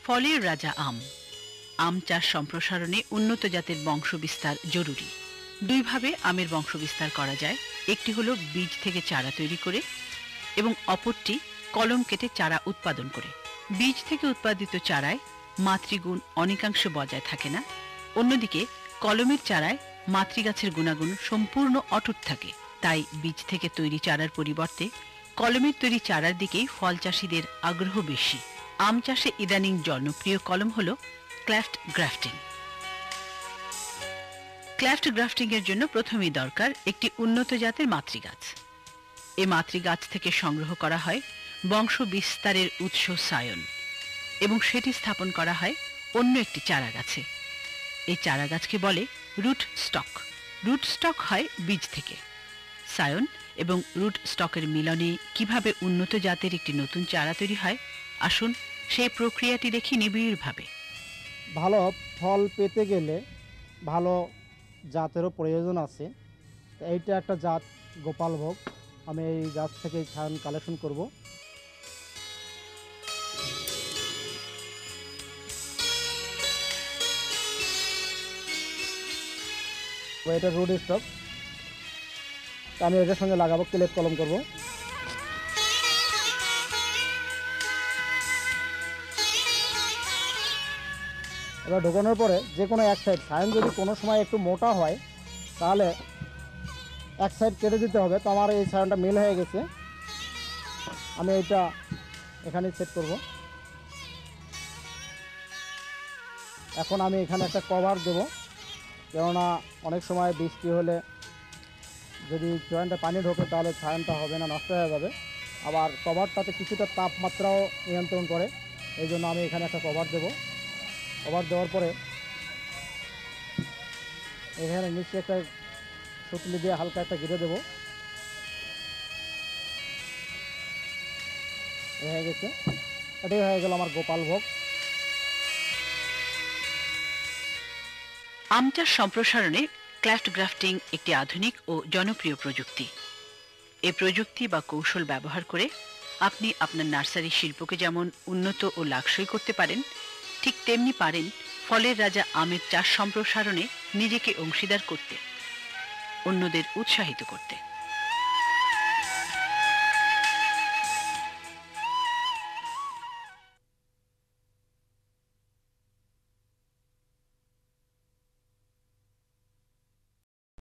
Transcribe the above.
ফলের রাজা আম। আম চাষ সম্প্রসারণে উন্নত জাতের বংশবিস্তার জরুরি। দুইভাবে আমের বংশবিস্তার করা যায়। একটি হলো বীজ থেকে চারা তৈরি করে এবং অপরটি কলম কেটে চারা উৎপাদন করে। বীজ থেকে উৎপাদিত চারায় মাতৃগুণ অনেকাংশে বজায় থাকে না। অন্যদিকে কলমের চারায় মাতৃগাছের গুণাগুণ সম্পূর্ণ অটুট থাকে। তাই বীজ থেকে তৈরি চারার পরিবর্তে কলমের তৈরি চারার দিকেই ফল চাষীদের আগ্রহ বেশি। আম চাষে ইদানিং জনপ্রিয় কলম হল ক্ল্যাফট গ্রাফটিং। ক্ল্যাফট গ্রাফটিং এর জন্য প্রথমেই দরকার একটি উন্নত জাতের মাতৃগাছ। এই মাতৃগাছ থেকে সংগ্রহ করা হয় বংশ বিস্তারের উৎস সায়ন এবং সেটি স্থাপন করা হয় অন্য একটি চারা গাছে। এই চারা গাছকে বলে রুট স্টক। রুট স্টক হয় বীজ থেকে। সায়ন এবং রুট স্টকের মিলনে কিভাবে উন্নত জাতের একটি নতুন চারা তৈরি হয়, আসুন সেই প্রক্রিয়াটি দেখি নিবিড়ভাবে। ভালো ফল পেতে গেলে ভালো জাতেরও প্রয়োজন আছে। এইটা একটা জাত গোপালভোগ। আমি এই গাছ থেকে সায়ন কালেকশন করব। এটা রুট স্টক, আমি এটার সঙ্গে লাগাবো, ক্লেপ কলম করব। এবার ঢোকানোর পরে যে কোনো এক সাইড সায়ন যদি কোনো সময় একটু মোটা হয় তাহলে এক সাইড কেটে দিতে হবে। তো আমার এই সায়নটা মিল হয়ে গেছে, আমি এইটা এখানে সেট করব। এখন আমি এখানে একটা কভার দেব, কেননা অনেক সময় বৃষ্টি হলে যদি জয়েন্টে পানি ঢোকে তাহলে সায়নটা হবে না, নষ্ট হয়ে যাবে। আবার কভারটাতে কিছুটা তাপমাত্রাও নিয়ন্ত্রণ করে, এই জন্য আমি এখানে একটা কভার দেব। কভার দেওয়ার পরে এখানে নিচে একটা সুতলি দিয়ে হালকা একটা ঘিরে দেবো। হয়ে গেছে, এটাই হয়ে গেল আমার গোপালভোগ। আম চাষ সম্প্রসারণে ক্ল্যাফট গ্রাফটিং একটি আধুনিক ও জনপ্রিয় প্রযুক্তি। এই প্রযুক্তি বা কৌশল ব্যবহার করে আপনি আপনার নার্সারি শিল্পকে যেমন উন্নত ও লাকসই করতে পারেন, ঠিক তেমনি পারেন ফলের রাজা আমের চাষ সম্প্রসারণে নিজেকে অংশীদার করতে, অন্যদের উৎসাহিত করতে।